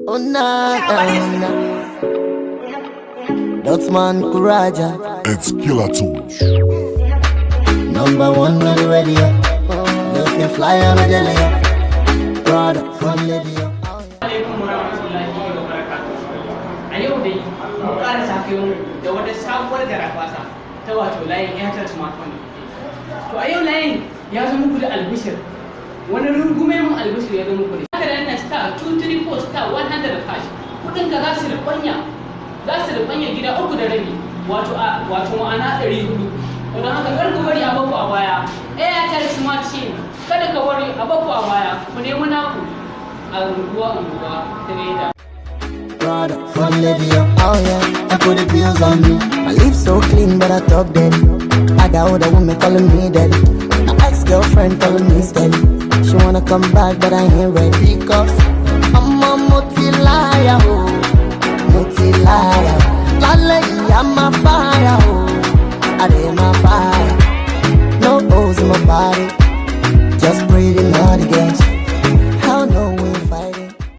Oh nah, Dotman Kuraja. It's Killer Tools. Number one on the radio. Looking fly on the jelly. Product from Lydia. Alaikum warahmatullahi wabarakatuh. A yau dai mu ƙara safiyo da wata sabuwar garabasa ta wato layin Airtel smartphone. To a yau layin ya zo muku da albishir. Wani rungume mun albishir ya zo muku da. Haka da nan star 234 star 100 hash. Kudin ka za su rubanya gida 3.5 wato ma'ana 400. Don haka kar ku bari a baku a baya. Airtel Smart SIM kada ka bari a baku a baya. Ku nemi naku a unguwa trader. Product from Lydia. Oh yeah, I put the pills on me. My lips so clean, but I top dead. I got older women calling me daddy. My ex-girlfriend calling me steady. She wanna come back, but I ain't ready. Because